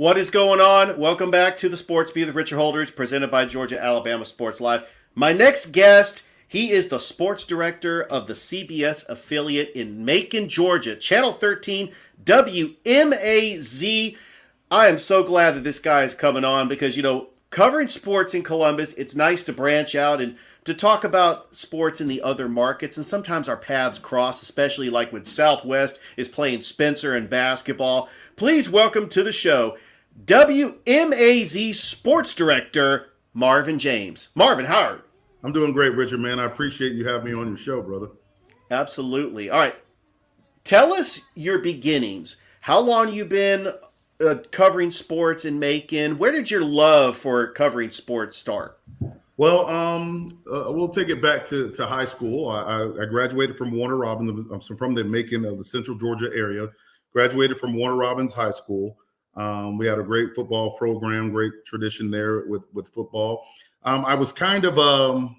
What is going on? Welcome back to the Sports Beat with Richard Holdridge, presented by Georgia Alabama Sports Live. My next guest, he is the sports director of the CBS affiliate in Macon, Georgia, Channel 13, WMAZ. I am so glad that this guy is coming on because, covering sports in Columbus, it's nice to branch out and to talk about sports in the other markets. And sometimes our paths cross, especially like when Southwest is playing Spencer in basketball. Please welcome to the show WMAZ Sports Director Marvin James. Marvin, how are you? I'm doing great, Richard, man. I appreciate you having me on your show, brother. Absolutely. All right. Tell us your beginnings. How long you been covering sports in Macon? Where did your love for covering sports start? Well, we'll take it back to high school. I graduated from Warner Robins. I'm from the Macon, the Central Georgia area. Graduated from Warner Robins High School. We had a great football program, great tradition there with football. I was kind of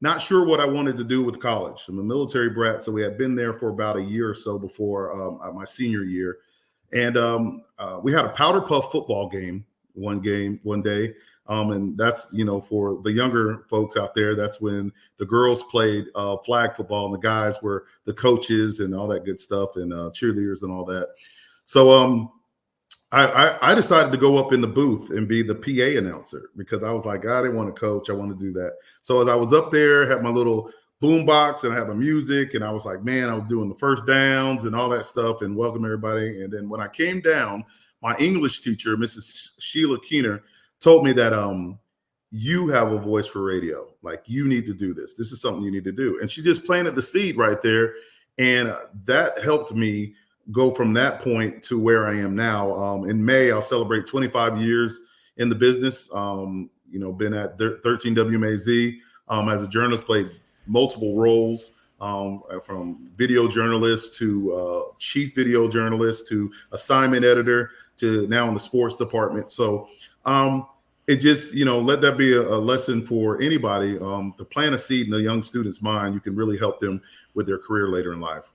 not sure what I wanted to do with college. I'm a military brat, so we had been there for about a year or so before my senior year. And we had a powder puff football game one day. And that's, for the younger folks out there, that's when the girls played flag football and the guys were the coaches and all that good stuff and cheerleaders and all that. So I decided to go up in the booth and be the PA announcer because I was like, I didn't want to coach. I want to do that. So as I was up there, had my little boom box and I had my music and I was like, man, I was doing the first downs and all that stuff and welcome everybody. And then when I came down, my English teacher, Mrs. Sheila Keener, told me that you have a voice for radio. Like, you need to do this. This is something you need to do. And she just planted the seed right there. And that helped me go from that point to where I am now. In May, I'll celebrate 25 years in the business. Been at 13 WMAZ as a journalist, played multiple roles from video journalist to chief video journalist to assignment editor to now in the sports department. So it just, let that be a lesson for anybody to plant a seed in a young student's mind. You can really help them with their career later in life.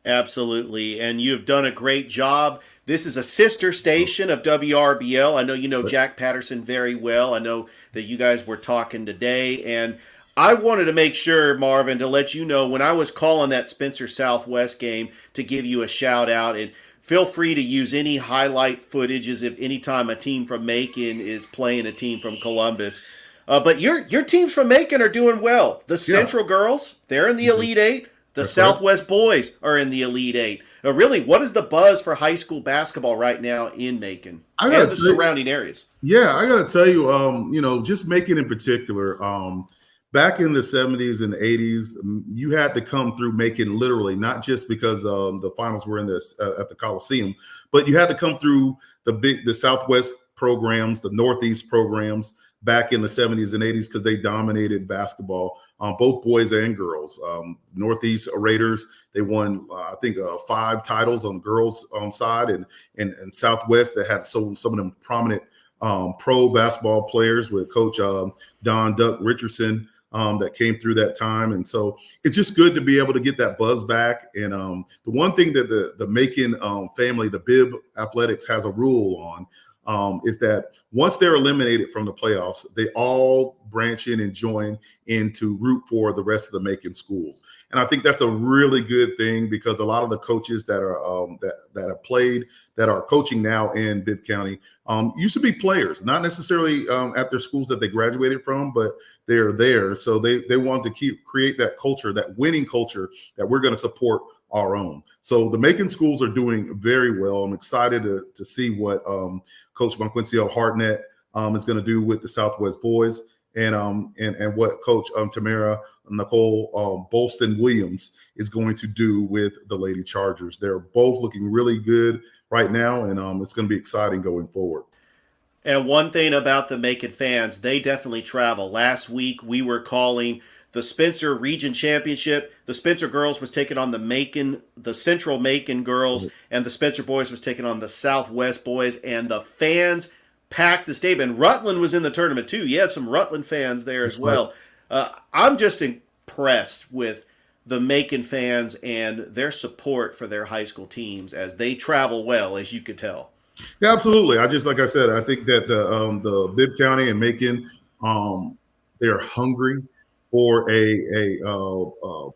Absolutely. And you've done a great job. This is a sister station of WRBL. I know you know Jack Patterson very well. I know that you guys were talking today. And I wanted to make sure, Marvin, to let you know when I was calling that Spencer Southwest game to give you a shout out. And feel free to use any highlight footage as if anytime a team from Macon is playing a team from Columbus. But your teams from Macon are doing well. The Central girls, they're in the Elite Eight. The Southwest boys are in the Elite Eight. Really, what is the buzz for high school basketball right now in Macon and the surrounding areas? Yeah, I got to tell you, just Macon in particular, back in the 70s and 80s, you had to come through Macon literally, not just because the finals were in this at the Coliseum, but you had to come through the Southwest programs, the Northeast programs back in the 70s and 80s because they dominated basketball, both boys and girls. Northeast Raiders, they won, I think, 5 titles on the girls' side, and Southwest that had some of them prominent pro basketball players with Coach Don Duck Richardson that came through that time. And so it's just good to be able to get that buzz back. And the one thing that the Macon family, the Bib Athletics, has a rule on is that once they're eliminated from the playoffs, they all branch in and join in to root for the rest of the Macon schools. And I think that's a really good thing because a lot of the coaches that are that have played, that are coaching now in Bibb County, used to be players, not necessarily at their schools that they graduated from, but they're there. So they want to create that culture, that winning culture that we're going to support our own. So the Macon schools are doing very well. I'm excited to see what Coach Bonquincio Hartnett is going to do with the Southwest boys and what Coach Tamara Nicole Bolston Williams is going to do with the Lady Chargers. They're both looking really good right now, and it's going to be exciting going forward. And one thing about the Macon fans, they definitely travel. Last week, we were calling the Spencer Region Championship. The Spencer girls was taking on the Central Macon girls, and the Spencer boys was taking on the Southwest boys, and the fans packed the stadium. And Rutland was in the tournament, too. You had some Rutland fans there as well. I'm just impressed with the Macon fans and their support for their high school teams as they travel well, as you could tell. Yeah, absolutely. Like I said, I think that the Bibb County and Macon, they're hungry for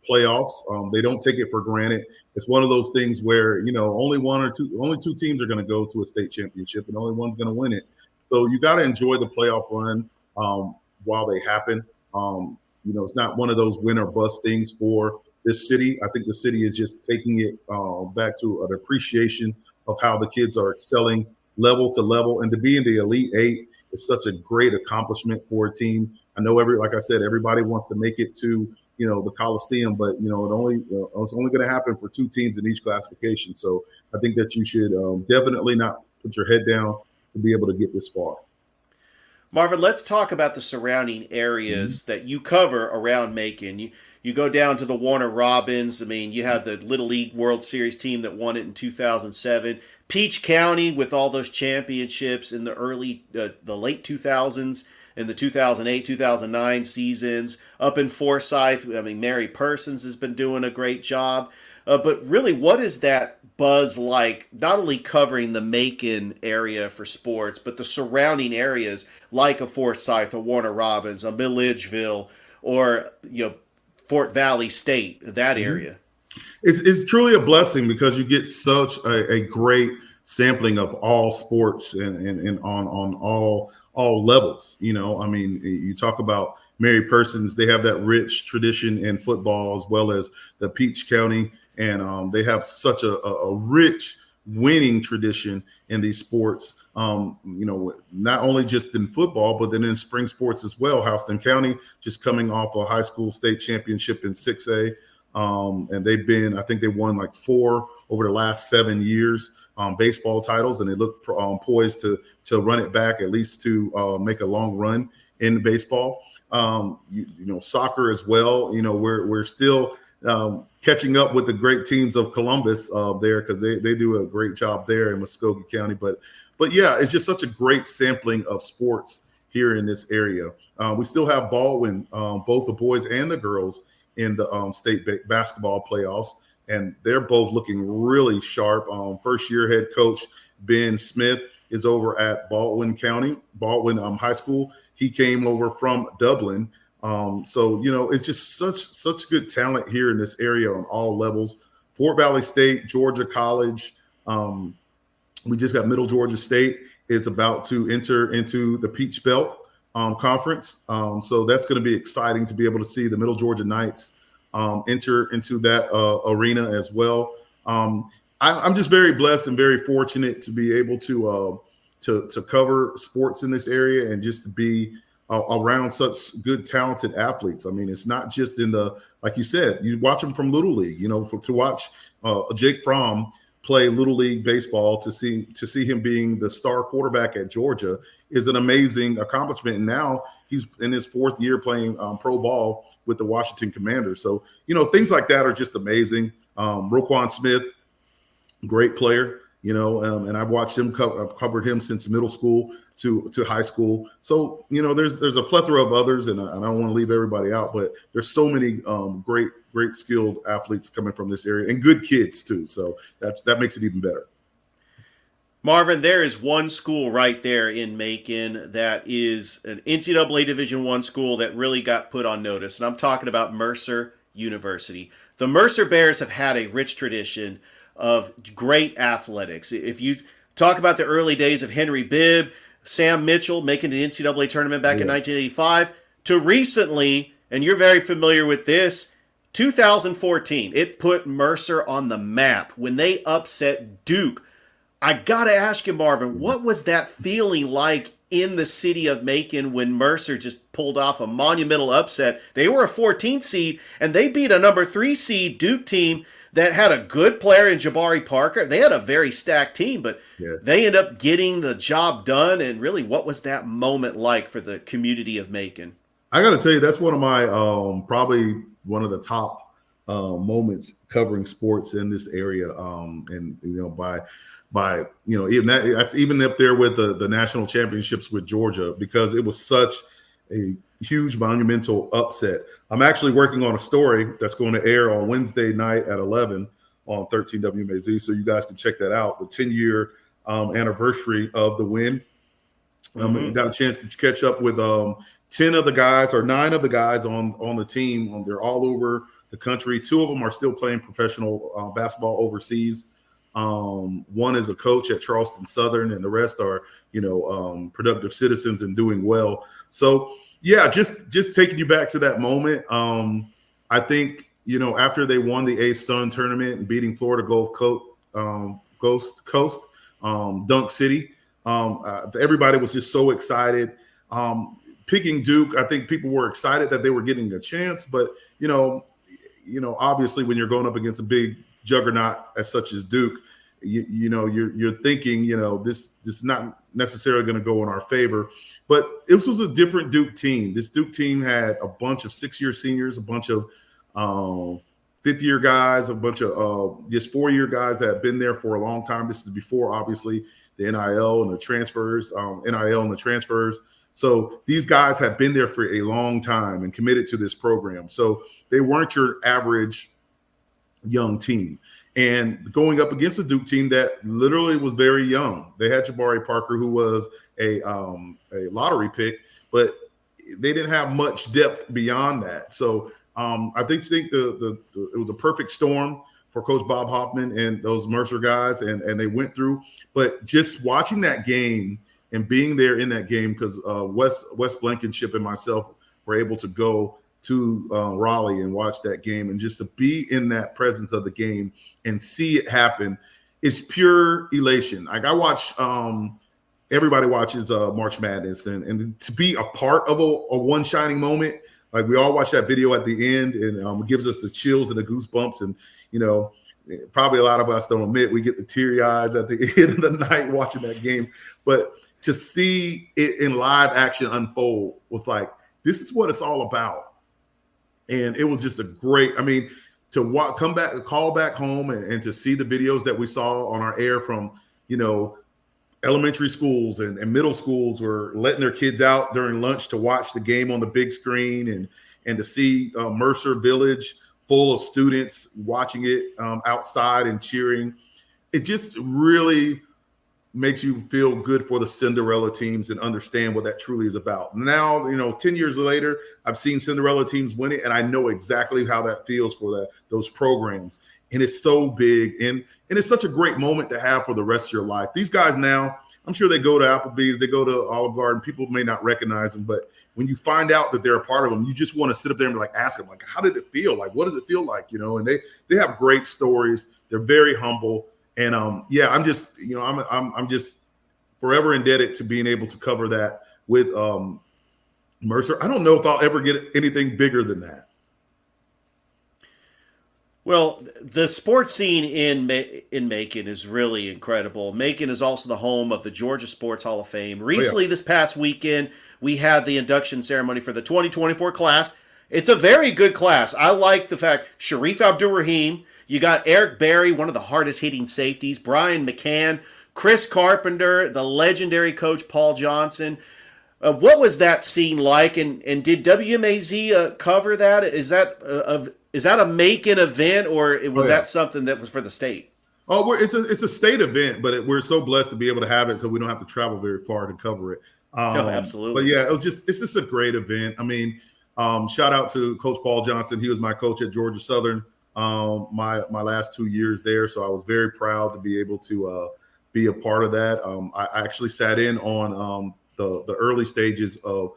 playoffs. They don't take it for granted. It's one of those things where only two teams are going to go to a state championship, and only one's going to win it. So you got to enjoy the playoff run while they happen. It's not one of those win or bust things for this city. I think the city is just taking it back to an appreciation of how the kids are excelling level to level, and to be in the Elite Eight is such a great accomplishment for a team. I know like I said, everybody wants to make it to the Coliseum, but it's only going to happen for two teams in each classification. So I think that you should definitely not put your head down to be able to get this far. Marvin, let's talk about the surrounding areas that you cover around Macon. You go down to the Warner Robins. I mean, you had the Little League World Series team that won it in 2007. Peach County with all those championships in the late 2000s and the 2008, 2009 seasons. Up in Forsyth, I mean, Mary Persons has been doing a great job. But really, what is that buzz like, not only covering the Macon area for sports, but the surrounding areas like a Forsyth, a Warner Robins, a Milledgeville, or Fort Valley State, that area? It's truly a blessing because you get such a great sampling of all sports and on all levels. I mean, you talk about Mary Persons, they have that rich tradition in football, as well as the Peach County, and they have such a rich winning tradition in these sports. Not only just in football, but then in spring sports as well. Houston County just coming off a high school state championship in 6A. And I think they won like 4 over the last 7 years, baseball titles, and they look poised to run it back, at least to make a long run in baseball. Soccer as well. We're still catching up with the great teams of Columbus there, because they do a great job there in Muskogee County. But yeah, it's just such a great sampling of sports here in this area. We still have Baldwin, both the boys and the girls, in the state basketball playoffs, and they're both looking really sharp. First-year head coach Ben Smith is over at Baldwin High School. He came over from Dublin. So it's just such good talent here in this area on all levels. Fort Valley State, Georgia College. We just got Middle Georgia State. It's about to enter into the Peach Belt Conference. So that's going to be exciting to be able to see the Middle Georgia Knights enter into that arena as well. I'm just very blessed and very fortunate to be able to cover sports in this area, and just to be around such good, talented athletes. I mean, it's not just like you said, you watch them from Little League, to watch Jake Fromm play Little League baseball, to see him being the star quarterback at Georgia is an amazing accomplishment. And now he's in his 4th year playing pro ball with the Washington Commanders. So, things like that are just amazing. Roquan Smith, great player, and I've watched him, I've covered him since middle school to high school. So, there's a plethora of others, and I don't want to leave everybody out, but there's so many great skilled athletes coming from this area, and good kids too. So that makes it even better. Marvin, there is one school right there in Macon that is an NCAA Division I school that really got put on notice, and I'm talking about Mercer University. The Mercer Bears have had a rich tradition of great athletics. If you talk about the early days of Henry Bibb, Sam Mitchell making the NCAA tournament back in 1985, to recently, and you're very familiar with this, 2014, it put Mercer on the map when they upset Duke. I got to ask you, Marvin, what was that feeling like in the city of Macon when Mercer just pulled off a monumental upset? They were a 14th seed, and they beat a number 3 seed Duke team that had a good player in Jabari Parker. They had a very stacked team, but they ended up getting the job done. And really, what was that moment like for the community of Macon? I got to tell you, that's one of my probably one of the top moments covering sports in this area. And even that's even up there with the national championships with Georgia, because it was such a huge monumental upset. I'm actually working on a story that's going to air on Wednesday night at 11 on 13 WMAZ, so you guys can check that out. The 10-year anniversary of the win. Mm-hmm. Got a chance to catch up with 10 of the guys or 9 of the guys on the team. They're all over the country. 2 of them are still playing professional basketball overseas. One is a coach at Charleston Southern, and the rest are, productive citizens and doing well. So, yeah, just taking you back to that moment. I think, after they won the A-Sun tournament and beating Florida Gulf Coast, Dunk City, everybody was just so excited. Picking Duke, I think people were excited that they were getting a chance, but obviously when you're going up against a big juggernaut as such as Duke, you're thinking, this is not necessarily going to go in our favor. But this was a different Duke team. This Duke team had a bunch of 6-year seniors, a bunch of 5th-year guys, a bunch of just 4-year guys that have been there for a long time. This is before, obviously, the NIL and the transfers. So these guys have been there for a long time and committed to this program. So they weren't your average young team. And going up against a Duke team that literally was very young. They had Jabari Parker, who was a lottery pick, but they didn't have much depth beyond that. So I think it was a perfect storm for Coach Bob Hoffman and those Mercer guys, and they went through. But just watching that game and being there in that game, because Wes Blankenship and myself were able to go to Raleigh and watch that game, and just to be in that presence of the game and see it happen is pure elation. Like I watch, everybody watches March Madness, and to be a part of a one shining moment, like we all watch that video at the end, and it gives us the chills and the goosebumps, and probably a lot of us don't admit we get the teary eyes at the end of the night watching that game, but to see it in live action unfold was like, this is what it's all about. And it was just a great, to call back home and to see the videos that we saw on our air from, elementary schools and middle schools were letting their kids out during lunch to watch the game on the big screen, and to see Mercer Village full of students watching it outside and cheering. It just really makes you feel good for the Cinderella teams and understand what that truly is about. Now, 10 years later, I've seen Cinderella teams win it, and I know exactly how that feels for those programs. And it's so big, and it's such a great moment to have for the rest of your life. These guys now, I'm sure they go to Applebee's, they go to Olive Garden. People may not recognize them, but when you find out that they're a part of them, you just want to sit up there and ask them, how did it feel? What does it feel like? And they have great stories. They're very humble. And I'm just, I'm just forever indebted to being able to cover that with Mercer. I don't know if I'll ever get anything bigger than that. Well, the sports scene in Macon is really incredible. Macon is also the home of the Georgia Sports Hall of Fame. Recently, this past weekend, we had the induction ceremony for the 2024 class. It's a very good class. I like the fact Sharif Abdur-Rahim, you got Eric Berry, one of the hardest hitting safeties, Brian McCann, Chris Carpenter, the legendary coach Paul Johnson. What was that scene like? And did WMAZ cover that? Is that a Macon event, or was that something that was for the state? Oh, it's a state event, but we're so blessed to be able to have it, so we don't have to travel very far to cover it. Absolutely. But yeah, it's just a great event. Shout out to Coach Paul Johnson. He was my coach at Georgia Southern my last 2 years there, so I was very proud to be able to be a part of that. I actually sat in on the early stages of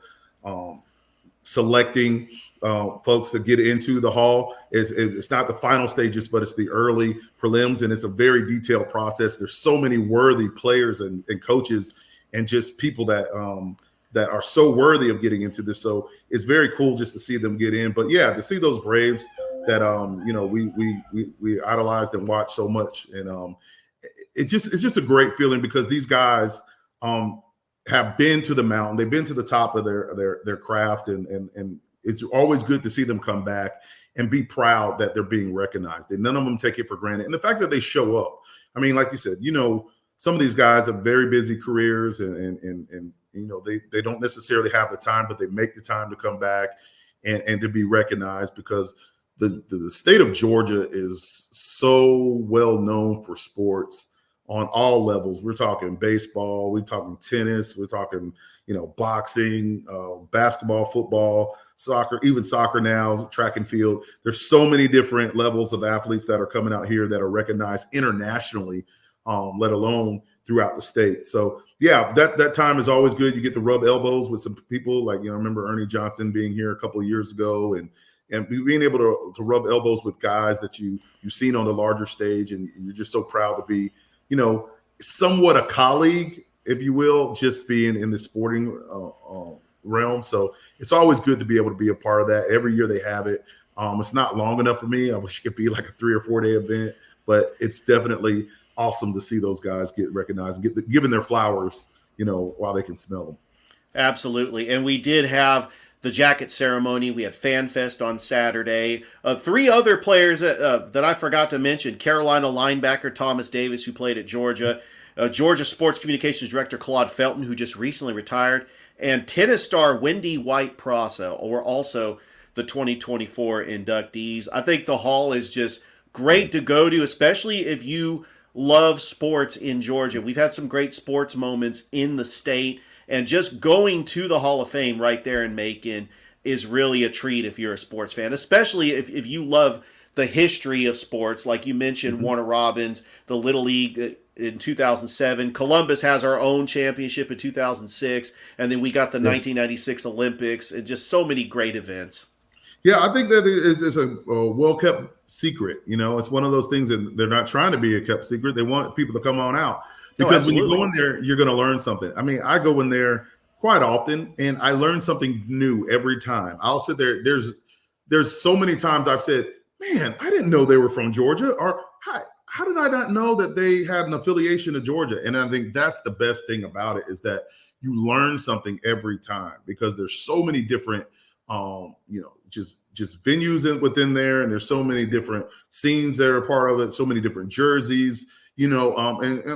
selecting folks to get into the hall. It's not the final stages, but it's the early prelims, and it's a very detailed process. There's so many worthy players and coaches and just people that are so worthy of getting into this. So it's very cool just to see them get in. But yeah, to see those Braves that we idolized and watched so much, and it's just a great feeling, because these guys have been to the mountain, they've been to the top of their craft, and it's always good to see them come back and be proud that they're being recognized. And none of them take it for granted. And the fact that they show up, like you said, some of these guys have very busy careers, and they don't necessarily have the time, but they make the time to come back and to be recognized, because the state of Georgia is so well known for sports. on all levels. We're talking baseball, we're talking tennis, we're talking, boxing, basketball, football, soccer, even soccer now, track and field. There's so many different levels of athletes that are coming out here that are recognized internationally, let alone throughout the state. So yeah, that time is always good. You get to rub elbows with some people like, I remember Ernie Johnson being here a couple of years ago, and being able to rub elbows with guys that you've seen on the larger stage, and you're just so proud to be, somewhat a colleague, if you will, just being in the sporting realm. So it's always good to be able to be a part of that. Every year they have it. It's not long enough for me. I wish it could be like a 3 or 4 day event, but it's definitely awesome to see those guys get recognized and given their flowers, while they can smell them. Absolutely. And we did have the jacket ceremony. We had Fan Fest on Saturday. 3 other players that I forgot to mention: Carolina linebacker Thomas Davis, who played at Georgia, Georgia Sports Communications Director Claude Felton, who just recently retired, and tennis star Wendy White-Prasa were also the 2024 inductees. I think the hall is just great to go to, especially if you love sports in Georgia. We've had some great sports moments in the state, and just going to the Hall of Fame right there in Macon is really a treat if you're a sports fan, especially if you love the history of sports. Like you mentioned, Warner Robins, the Little League in 2007. Columbus has our own championship in 2006. And then we got the 1996 Olympics, and just so many great events. Yeah, I think that is a well-kept secret. It's one of those things that they're not trying to be a kept secret. They want people to come on out. Because when you go in there, you're going to learn something. I mean, I go in there quite often, and I learn something new every time. I'll sit there. There's so many times I've said, man, I didn't know they were from Georgia, or how did I not know that they had an affiliation to Georgia? And I think that's the best thing about it, is that you learn something every time, because there's so many different just venues within there, and there's so many different scenes that are part of it, so many different jerseys, and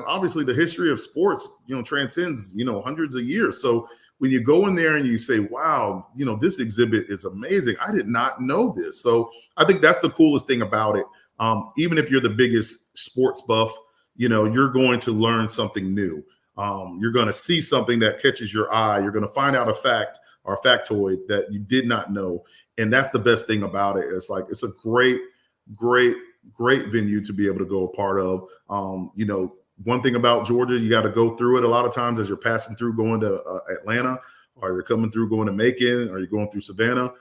obviously the history of sports, transcends, hundreds of years. So when you go in there and you say, wow, this exhibit is amazing, I did not know this. So I think that's the coolest thing about it. Even if you're the biggest sports buff, you're going to learn something new. You're going to see something that catches your eye. You're going to find out a fact or a factoid that you did not know. And that's the best thing about it. It's like, it's a great venue to be able to go a part of. One thing about Georgia, you got to go through it a lot of times as you're passing through going to Atlanta, or you're coming through going to Macon, or you're going through Savannah.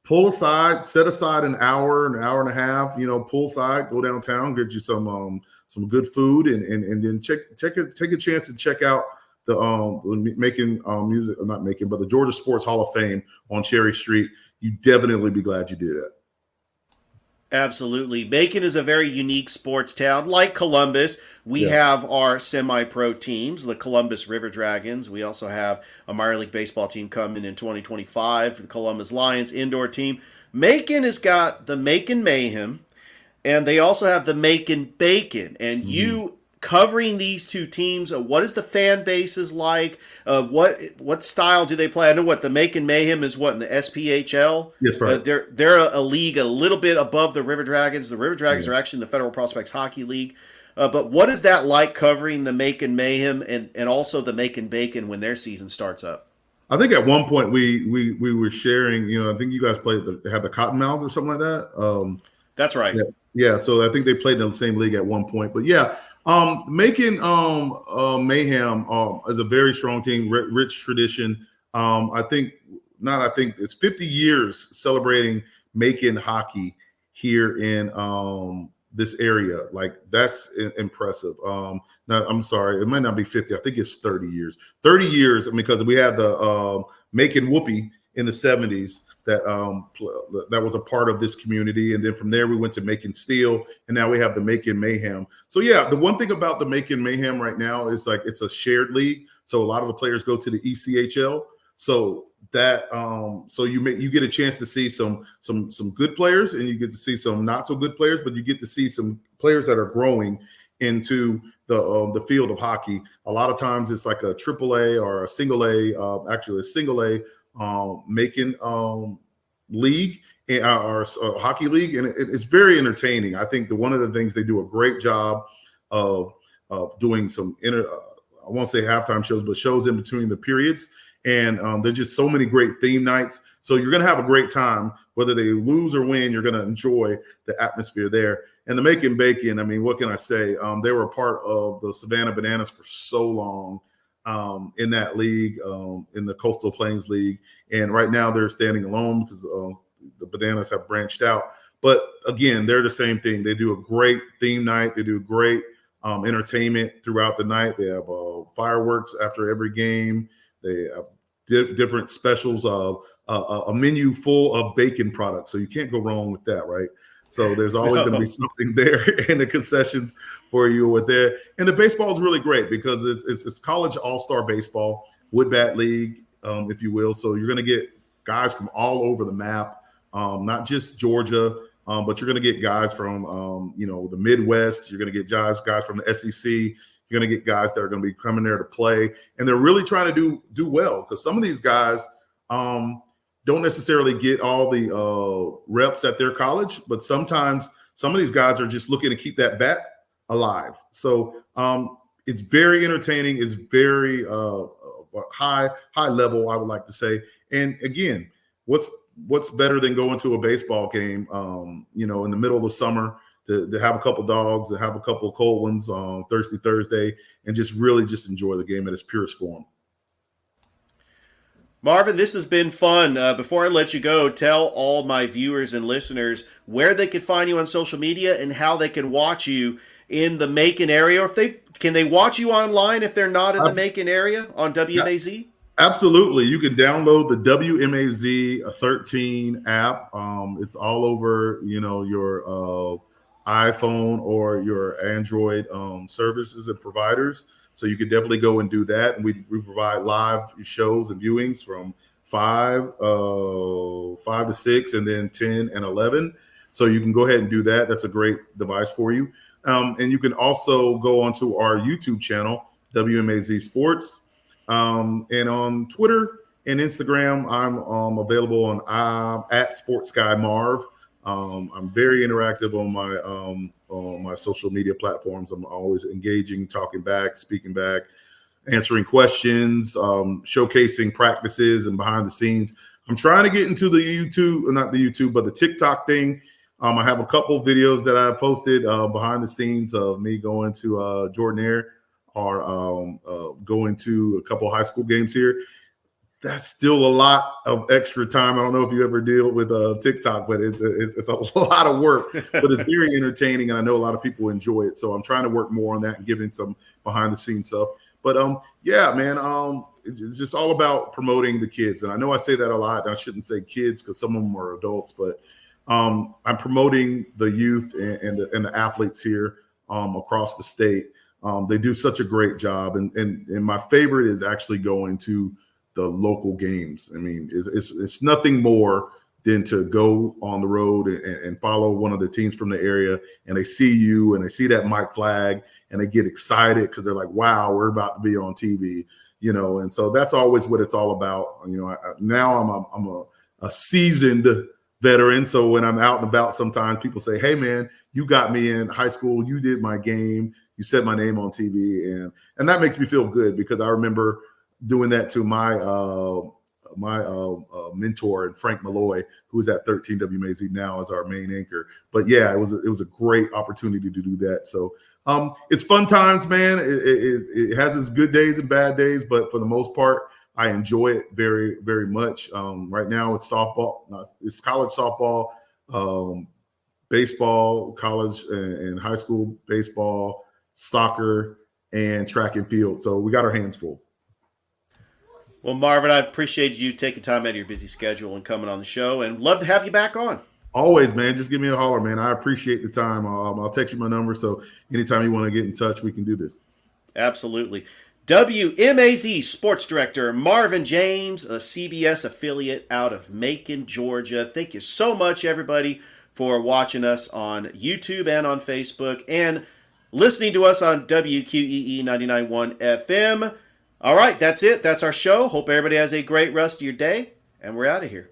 Pull aside, set aside an hour and a half, pull aside, go downtown, get you some good food, and then take a chance to check out the Macon music, not Macon, but the Georgia Sports Hall of Fame on Cherry Street. You definitely be glad you did that. Absolutely. Macon is a very unique sports town. Like Columbus, we have our semi-pro teams, the Columbus River Dragons. We also have a minor league baseball team coming in 2025, the Columbus Lions indoor team. Macon has got the Macon Mayhem, and they also have the Macon Bacon. And you covering these two teams, what is the fan bases like? What style do they play? I know what the Macon Mayhem is, in the SPHL. Yes, right. They're a league a little bit above the River Dragons. The River Dragons are actually in the Federal Prospects Hockey League. But what is that like, covering the Macon Mayhem and also the Macon Bacon when their season starts up? I think at one point we were sharing. I think you guys had the Cottonmouths or something like that. That's right. Yeah. So I think they played in the same league at one point. But yeah. Macon Mayhem is a very strong team, rich tradition. It's 50 years celebrating Macon hockey here in this area. Like, that's impressive. Now, I'm sorry, it might not be 50. I think it's 30 years. 30 years, because we had the Macon Whoopie in the 70s that was a part of this community. And then from there, we went to Macon Steel, and now we have the Macon Mayhem. So yeah, the one thing about the Macon Mayhem right now is, like, it's a shared league. So a lot of the players go to the ECHL. So that you get a chance to see some good players, and you get to see some not so good players, but you get to see some players that are growing into the field of hockey. A lot of times it's like a AAA or a single A, actually a single A Macon league or hockey league, and it's very entertaining. I think one of the things they do a great job of doing some I won't say halftime shows, but shows in between the periods. And there's just so many great theme nights. So you're going to have a great time, whether they lose or win. You're going to enjoy the atmosphere there. And the Macon Bacon, I mean, what can I say? They were a part of the Savannah Bananas for so long in that league, in the Coastal Plains League. And right now they're standing alone because the Bananas have branched out. But again, they're the same thing. They do a great theme night. They do great entertainment throughout the night. They have fireworks after every game. They have different specials of a menu full of bacon products. So you can't go wrong with that, right? So there's always going to be something there in the concessions for you with there. And the baseball is really great because it's college all-star baseball, wood bat league, if you will. So you're going to get guys from all over the map, not just Georgia, but you're going to get guys from, the Midwest. You're going to get guys from the SEC. You're going to get guys that are going to be coming there to play. And they're really trying to do well because some of these guys don't necessarily get all the reps at their college, but sometimes some of these guys are just looking to keep that bat alive. So it's very entertaining. It's very high level, I would like to say. And again, what's better than going to a baseball game, in the middle of the summer to have a couple dogs, to have a couple of cold ones on Thursday, and just really just enjoy the game in its purest form. Marvin, this has been fun. Before I let you go, tell all my viewers and listeners where they can find you on social media and how they can watch you in the Macon area. Or can they watch you online if they're not in the Macon area on WMAZ? Absolutely. You can download the WMAZ 13 app. It's all over, your iPhone or your Android services and providers. So you could definitely go and do that. And we provide live shows and viewings from 5 to 6, and then 10 and 11. So you can go ahead and do that. That's a great device for you. And you can also go onto our YouTube channel, WMAZ Sports. And on Twitter and Instagram, I'm available on at SportsGuyMarv. I'm very interactive on my social media platforms. I'm always engaging, talking back, speaking back, answering questions, showcasing practices and behind the scenes. I'm trying to get into the TikTok thing. I have a couple videos that I posted behind the scenes of me going to Jordan-Hare or going to a couple high school games here. That's still a lot of extra time. I don't know if you ever deal with TikTok, but it's a lot of work, but it's very entertaining. And I know a lot of people enjoy it. So I'm trying to work more on that and giving some behind the scenes stuff. But it's just all about promoting the kids. And I know I say that a lot. I shouldn't say kids because some of them are adults, but I'm promoting the youth and the athletes here across the state. They do such a great job. And my favorite is actually going to the local games. I mean, it's nothing more than to go on the road and follow one of the teams from the area, and they see you and they see that Mike flag and they get excited because they're like, wow, we're about to be on TV, and so that's always what it's all about. Now I'm a seasoned veteran. So when I'm out and about, sometimes people say, hey man, you got me in high school. You did my game. You said my name on TV. And that makes me feel good because I remember doing that to my mentor and Frank Malloy, who's at 13 WMAZ now as our main anchor. But yeah, it was a great opportunity to do that. So it's fun times, man. It has its good days and bad days, but for the most part, I enjoy it very, very much. Right now it's softball. It's college softball, baseball, college and high school baseball, soccer, and track and field. So we got our hands full. Well, Marvin, I appreciate you taking time out of your busy schedule and coming on the show, and love to have you back on. Always, man. Just give me a holler, man. I appreciate the time. I'll text you my number, so anytime you want to get in touch, we can do this. Absolutely. WMAZ Sports Director Marvin James, a CBS affiliate out of Macon, Georgia. Thank you so much, everybody, for watching us on YouTube and on Facebook and listening to us on WQEE 99.1 FM. All right, that's it. That's our show. Hope everybody has a great rest of your day, and we're out of here.